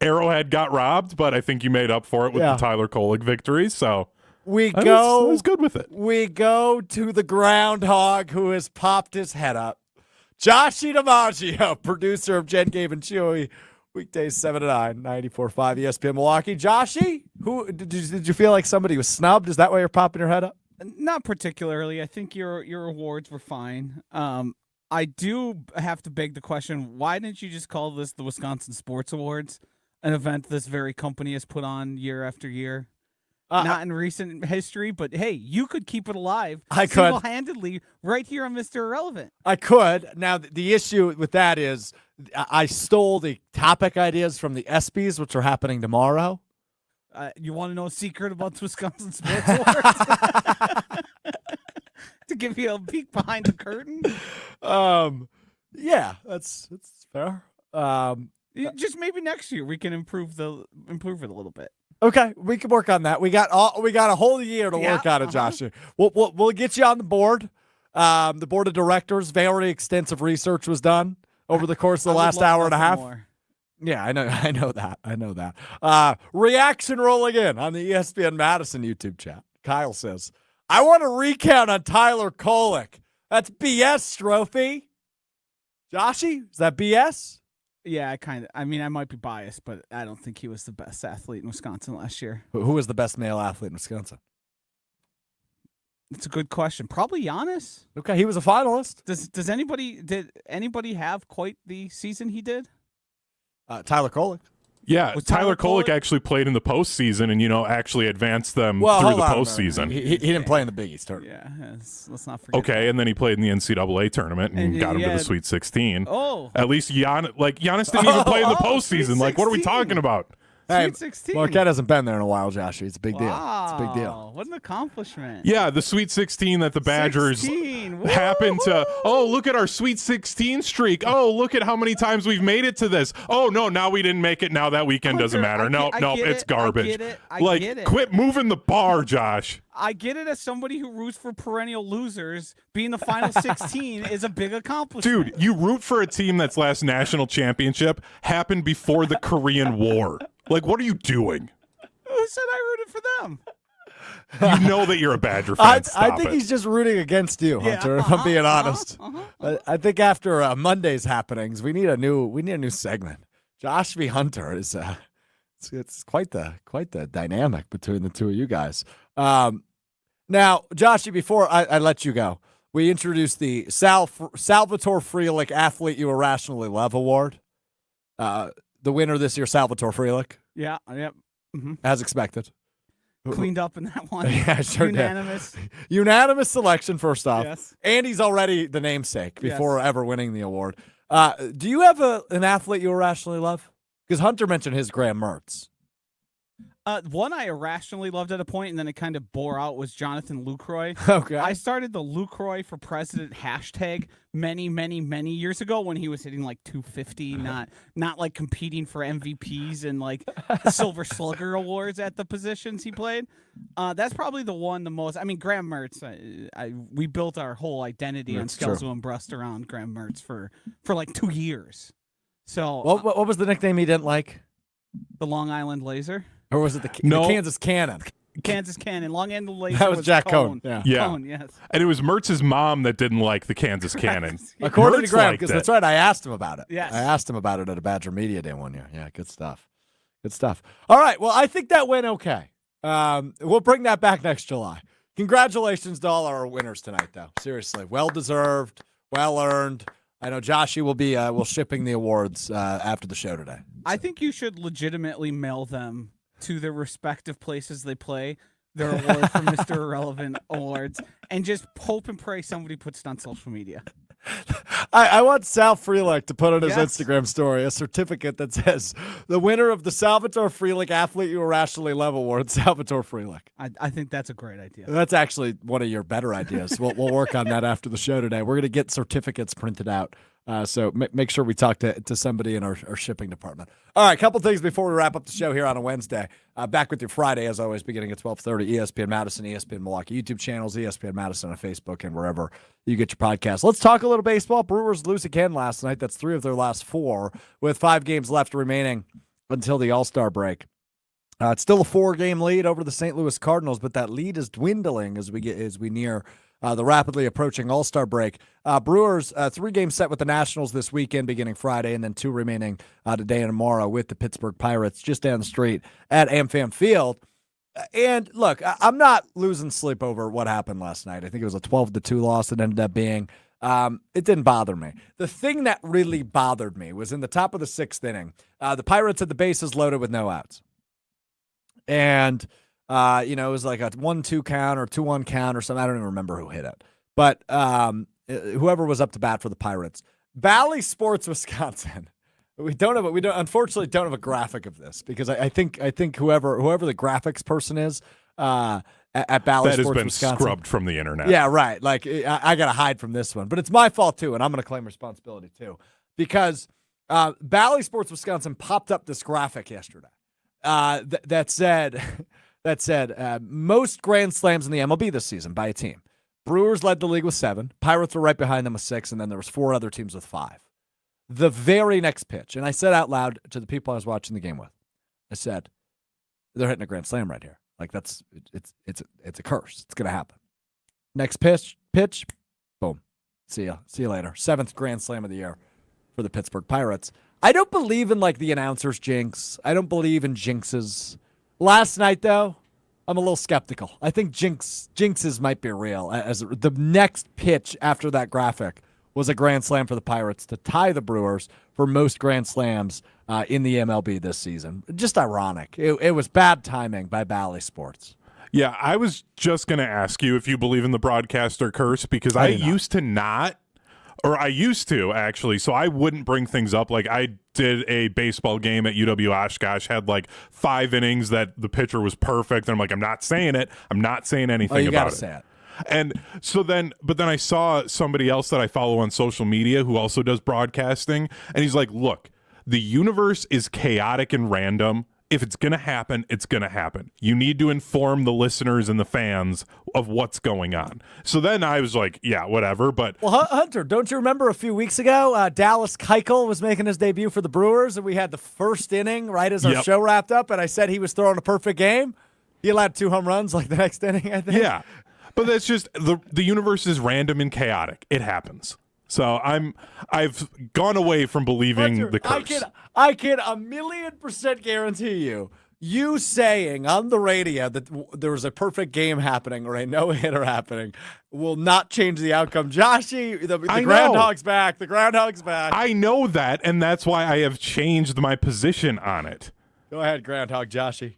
Arrowhead got robbed, but I think you made up for it with the Tyler Kolek victory. So I was good with it. We go to the groundhog who has popped his head up. Joshy DiMaggio, producer of Jen, Gabe, and Chewy. Weekdays 7 to 9, 94.5 ESPN Milwaukee. Joshy, did you feel like somebody was snubbed? Is that why you're popping your head up? Not particularly. I think your awards were fine. I do have to beg the question, why didn't you just call this the Wisconsin Sports Awards, an event this very company has put on year after year? Not in recent history, but hey, you could keep it alive single-handedly right here on Mr. Irrelevant. I could. Now, the issue with that is I stole the topic ideas from the ESPYs, which are happening tomorrow. You want to know a secret about the Wisconsin Sports Awards? To give you a peek behind the curtain? Yeah, that's fair. Just maybe next year we can improve it a little bit. Okay, we can work on that. We got a whole year to work on it, Josh. We'll get you on the board. The board of directors, very extensive research was done over the course of the last hour and a half. More. Yeah, I know that. Reaction rolling in on the ESPN Madison YouTube chat. Kyle says, I want a recount on Tyler Kolek. That's BS, Stroufy. Joshy, is that BS? Yeah, I might be biased, but I don't think he was the best athlete in Wisconsin last year. Who was the best male athlete in Wisconsin? It's a good question. Probably Giannis. Okay, he was a finalist. Did anybody have quite the season he did? Tyler Kolek. Yeah, Was Tyler Tyler Kolek actually played in the postseason and, actually advanced them through the postseason. He didn't play in the Big East tournament. Yeah, let's not forget. Okay, and then he played in the NCAA tournament and got him to the Sweet 16. Oh. At least Giannis didn't even play in the postseason. Like, what are we talking about? Hey, Sweet 16. Marquette hasn't been there in a while, Josh. It's a big deal. It's a big deal. Wow, what an accomplishment. Yeah, the Sweet 16 that the Badgers 16. happen to. Oh, look at our Sweet 16 streak. Oh, look at how many times we've made it to this. Oh, no, now we didn't make it. Now that weekend doesn't matter. No, it's garbage. I get it. Quit moving the bar, Josh. I get it as somebody who roots for perennial losers. Being the final 16 is a big accomplishment. Dude, you root for a team that's last national championship happened before the Korean War. Like, what are you doing? Who said I rooted for them? You know that you're a Badger fan. I think he's just rooting against you, Hunter. If I'm being honest, I think after Monday's happenings, we need a new segment. Josh v. Hunter is it's quite the dynamic between the two of you guys. Now, Joshy, before I let you go, we introduced the Salvatore Frelick Athlete You Irrationally Love Award. The winner this year, Salvatore Frelick. Yeah, yep. Mm-hmm. As expected. Cleaned up in that one. Yeah, sure Unanimous. did. Unanimous selection, first off. Yes. And he's already the namesake before ever winning the award. Do you have an athlete you irrationally love? Because Hunter mentioned his Graham Mertz. One I irrationally loved at a point, and then it kind of bore out, was Jonathan Lucroy. Okay. I started the Lucroy for President hashtag many, many, many years ago when he was hitting like 250, not like competing for MVPs and like Silver Slugger awards at the positions he played. That's probably the one the most. I mean, Graham Mertz. We built our whole identity on Skelzo and Brust around Graham Mertz for like 2 years. So What was the nickname he didn't like? the Long Island Laser. Or was it the Kansas Cannon? Kansas Cannon. Long Island Laser. That was Jack Cohn. Yeah. Cohn, yes. And it was Mertz's mom that didn't like the Kansas Cannon. According Mertz to Graham, liked because it. that's right. I asked him about it. Yes. I asked him about it at a Badger Media Day one year. Yeah, good stuff. Good stuff. All right. Well, I think that went okay. We'll bring that back next July. Congratulations to all our winners tonight, though. Seriously. Well-deserved, well-earned. I know Joshy will be shipping the awards after the show today. I think you should legitimately mail them to their respective places they play, their award for Mr. Irrelevant Awards, and just hope and pray somebody puts it on social media. I want Sal Freelick to put on his Yes. Instagram story a certificate that says, the winner of the Salvatore Freelick Athlete You Irrationally Love Award, Salvatore Freelick. I think that's a great idea. That's actually one of your better ideas. We'll work on that after the show today. We're going to get certificates printed out. So make sure we talk to somebody in our shipping department. All right, a couple things before we wrap up the show here on a Wednesday. Back with you Friday, as always, beginning at 12:30, ESPN Madison, ESPN Milwaukee YouTube channels, ESPN Madison on Facebook, and wherever you get your podcasts. Let's talk a little baseball. Brewers lose again last night. That's 3 of their last 4, with 5 games left remaining until the All-Star break. It's still a 4-game lead over the St. Louis Cardinals, but that lead is dwindling as we near the rapidly approaching All-Star break. Brewers, 3-game set with the Nationals this weekend beginning Friday, and then 2 remaining today and tomorrow with the Pittsburgh Pirates just down the street at AmFam Field. And look, I'm not losing sleep over what happened last night. I think it was a 12-2 loss it ended up being. It didn't bother me. The thing that really bothered me was in the top of the 6th inning. The Pirates had the bases loaded with no outs. And it was like a 1-2 count or 2-1 count or something. I don't even remember who hit it. But whoever was up to bat for the Pirates. Bally Sports Wisconsin. We unfortunately don't have a graphic of this because I think whoever the graphics person is at Bally Sports Wisconsin. That has been scrubbed from the internet. Yeah, right. Like I got to hide from this one. But it's my fault too, and I'm going to claim responsibility too. Because Bally Sports Wisconsin popped up this graphic yesterday that said most Grand Slams in the MLB this season by a team. Brewers led the league with 7. Pirates were right behind them with 6, and then there was 4 other teams with 5. The very next pitch, and I said out loud to the people I was watching the game with, I said, they're hitting a Grand Slam right here. Like it's a curse. It's going to happen. Next pitch, boom. See you later. 7th Grand Slam of the year for the Pittsburgh Pirates. I don't believe in like the announcer's jinx. I don't believe in jinxes. Last night, though, I'm a little skeptical. I think jinxes might be real. As the next pitch after that graphic was a Grand Slam for the Pirates to tie the Brewers for most Grand Slams in the MLB this season. Just ironic. It was bad timing by Bally Sports. Yeah, I was just going to ask you if you believe in the broadcaster curse because I used to not. Or I used to, actually, so I wouldn't bring things up. Like, I did a baseball game at UW Oshkosh, had like 5 innings that the pitcher was perfect, and I'm like, I'm not saying it. I'm not saying anything about it. Say it. And so then I saw somebody else that I follow on social media who also does broadcasting, and he's like, look, the universe is chaotic and random. If it's going to happen, it's going to happen. You need to inform the listeners and the fans of what's going on. So then I was like, yeah, whatever. But well, Hunter, don't you remember a few weeks ago, Dallas Keuchel was making his debut for the Brewers, and we had the first inning right as our show wrapped up, and I said he was throwing a perfect game. He allowed 2 home runs like the next inning, I think. Yeah, but that's just the universe is random and chaotic. It happens. So I've gone away from believing Hunter, the curse. I can 1,000,000% guarantee you saying on the radio that there was a perfect game happening or a no-hitter happening will not change the outcome. Joshy, the groundhog's back. The groundhog's back. I know that, and that's why I have changed my position on it. Go ahead, groundhog Joshy.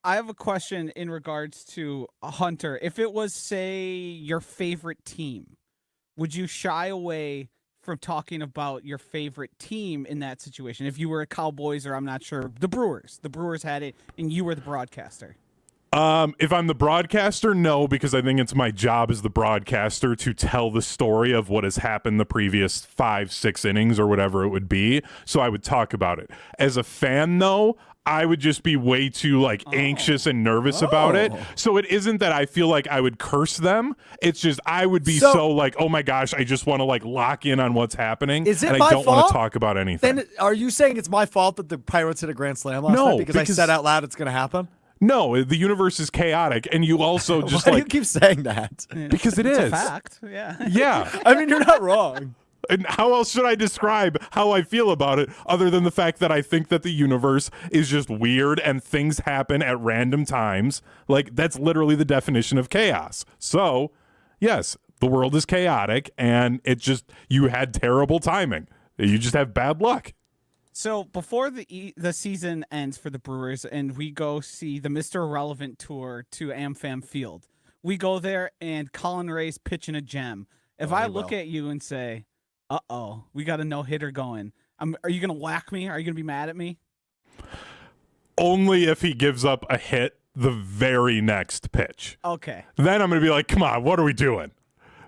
I have a question in regards to Hunter. If it was, say, your favorite team, would you shy away from talking about your favorite team in that situation. If you were a Cowboys or I'm not sure, the Brewers. The Brewers had it, and you were the broadcaster. If I'm the broadcaster, no, because I think it's my job as the broadcaster to tell the story of what has happened the previous 5-6 innings or whatever it would be. So I would talk about it. As a fan, though, I would just be way too anxious and nervous about it. So it isn't that I feel like I would curse them. It's just I would be so like, oh my gosh, I just want to lock in on what's happening. Is it and my I don't fault? want to talk about anything. Then are you saying it's my fault that the Pirates hit a grand slam last night because I said out loud it's going to happen? No, the universe is chaotic, and you also just Why do you keep saying that? because It's is a fact. Yeah. Yeah. I mean, you're not wrong. And how else should I describe how I feel about it other than the fact that I think that the universe is just weird and things happen at random times? That's literally the definition of chaos. So, yes, the world is chaotic, and you had terrible timing. You just have bad luck. So before the season ends for the Brewers and we go see the Mr. Irrelevant tour to AmFam Field, we go there and Colin Ray's pitching a gem. If I look at you and say, "Uh-oh, we got a no-hitter going," are you going to whack me? Are you going to be mad at me? Only if he gives up a hit the very next pitch. Okay. Then I'm going to be like, come on, what are we doing?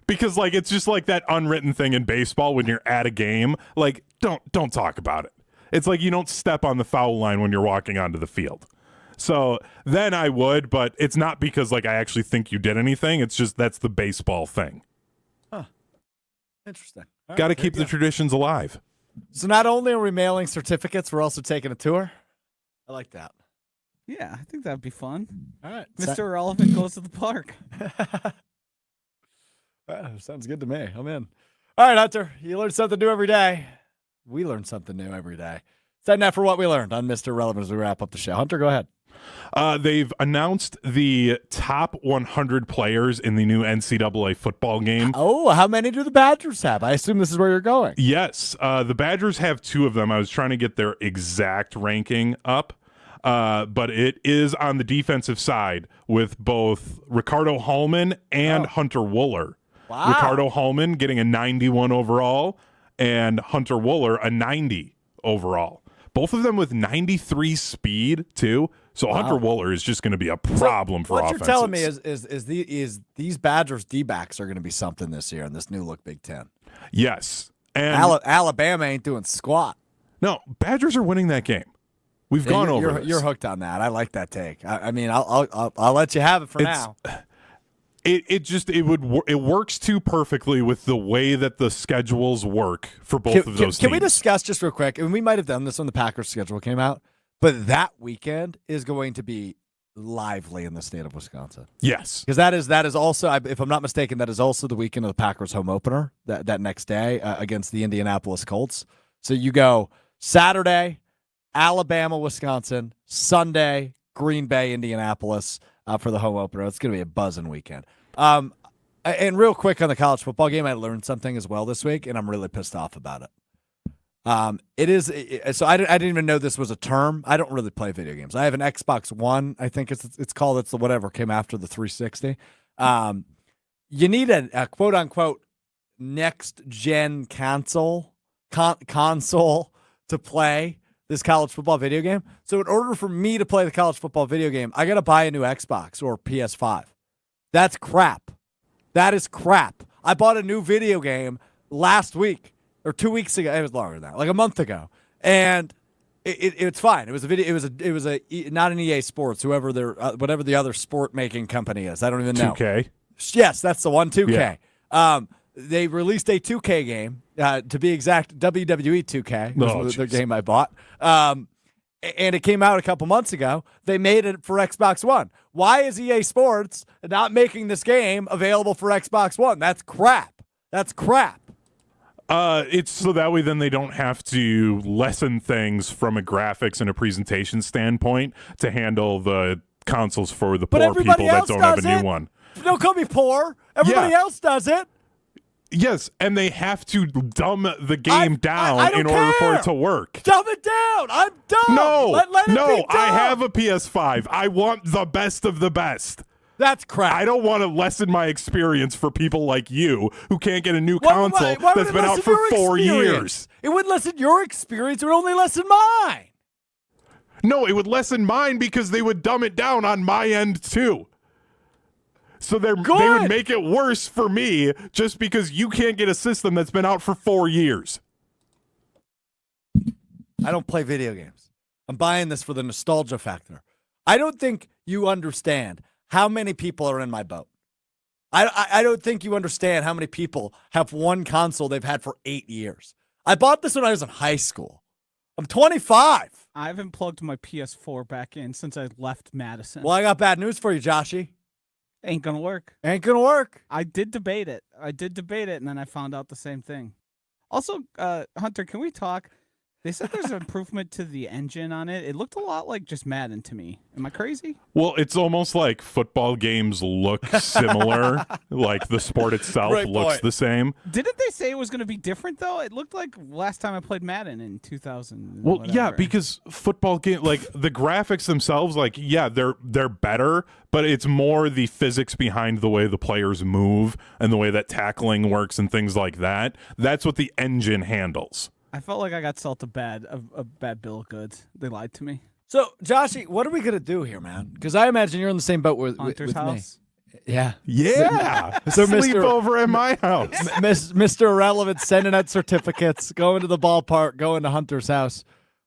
Because it's just that unwritten thing in baseball when you're at a game. Don't talk about it. It's you don't step on the foul line when you're walking onto the field. So then I would, but it's not because I actually think you did anything. It's just that's the baseball thing. Huh. Interesting. Got to keep the traditions alive. So not only are we mailing certificates, we're also taking a tour. I like that. Yeah, I think that'd be fun. All right. Mr. Irrelevant goes to the park. Sounds good to me. I'm in. All right, Hunter. You learn something new every day. We learn something new every day. Time now for what we learned on Mr. Relevant as we wrap up the show. Hunter, go ahead. They've announced the top 100 players in the new NCAA football game. Oh, how many do the Badgers have? I assume this is where you're going. Yes, the Badgers have 2 of them. I was trying to get their exact ranking up, but it is on the defensive side with both Ricardo Hallman and Hunter Wooler. Wow. Ricardo Hallman getting a 91 overall and Hunter Wooler a 90 overall. Both of them with 93 speed, too. So Hunter Wooler is just going to be a problem for offenses. What you're telling me is these Badgers D-backs are going to be something this year in this new look Big Ten. Yes. And Alabama ain't doing squat. No, Badgers are winning that game. We've gone over this. You're hooked on that. I like that take. I mean, I'll let you have it for now. It works too perfectly with the way that the schedules work for both of those teams. Can we discuss just real quick? And we might have done this when the Packers schedule came out, but that weekend is going to be lively in the state of Wisconsin. Yes, because that is also, if I'm not mistaken, that is also the weekend of the Packers home opener that next day against the Indianapolis Colts. So you go Saturday, Alabama, Wisconsin, Sunday, Green Bay, Indianapolis for the home opener. It's going to be a buzzing weekend. And real quick on the college football game, I learned something as well this week, and I'm really pissed off about it. So I didn't even know this was a term. I don't really play video games. I have an Xbox One, I think it's called. It's the whatever came after the 360. You need a quote unquote next gen console to play this college football video game. So in order for me to play the college football video game, I got to buy a new Xbox or PS5. That's crap. That is crap. I bought a new video game last week or 2 weeks ago. It was longer than that, like a month ago, and it's fine. It was a video. It was a not an EA Sports, whoever whatever the other sport making company is. I don't even know. 2K. Yes, that's the one. 2K. Yeah. They released a 2K game, to be exact, WWE 2K was the game I bought. And it came out a couple months ago. They made it for Xbox One. Why is EA Sports not making this game available for Xbox One? That's crap. That's crap. It's so that way then they don't have to lessen things from a graphics and a presentation standpoint to handle the consoles for the poor people that don't have a new one. Don't call me poor. Everybody else does it. Yes, and they have to dumb the game down in order for it to work. Dumb it down. I'm dumb. No, let it be dumb. I have a PS5. I want the best of the best. That's crap. I don't want to lessen my experience for people like you who can't get a new Why console would that's it been out lessen for your 4 experience? years. It wouldn't lessen your experience. It would only lessen mine. No, it would lessen mine because they would dumb it down on my end too. So they would make it worse for me just because you can't get a system that's been out for 4 years. I don't play video games. I'm buying this for the nostalgia factor. I don't think you understand how many people are in my boat. I don't think you understand how many people have one console they've had for 8 years. I bought this when I was in high school. I'm 25. I haven't plugged my PS4 back in since I left Madison. Well, I got bad news for you, Joshy. Ain't gonna work. Ain't gonna work. I did debate it, and then I found out the same thing. Also, Hunter, can we talk? They said there's an improvement to the engine on it. It looked a lot like just Madden to me. Am I crazy? Well, it's almost like football games look similar, like the sport itself Great looks point. the same. Didn't they say it was going to be different, though? It looked like last time I played Madden in 2000. Well, whatever. yeah, because football game, like the graphics themselves, like yeah, they're better, but it's more the physics behind the way the players move and the way that tackling works and things like that. That's what the engine handles. I felt like I got sold a bad bill of goods. They lied to me. So, Joshy, what are we gonna do here, man? Because I imagine you're in the same boat with Hunter's with house. me. Yeah. Yeah, So, sleep Mr. over at my house. Mr. Irrelevant sending out certificates, going to the ballpark, going to Hunter's house.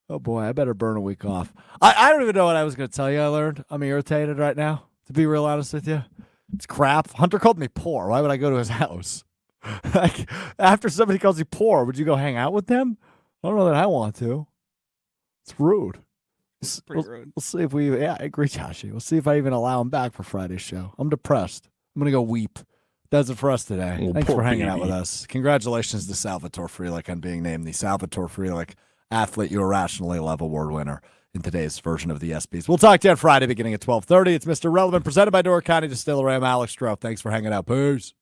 Oh boy, I better burn a week off. I don't even know what I was going to tell you. I learned. I'm irritated right now. To be real honest with you, it's crap. Hunter called me poor. Why would I go to his house? Like after somebody calls you poor, would you go hang out with them? I don't know that I want to. It's rude. Pretty rude. We'll see if I agree, Joshy. We'll see if I even allow him back for Friday's show. I'm depressed. I'm going to go weep. That's it for us today. Oh, Thanks poor for hanging out baby. with us. Congratulations to Salvatore Frelick on being named the Salvatore Frelick Athlete You Irrationally Love Award winner in today's version of the ESPYs. We'll talk to you on Friday beginning at 12:30. It's Mr. Relevant presented by Door County Distillery. I'm Alex Strouf. Thanks for hanging out. Peace.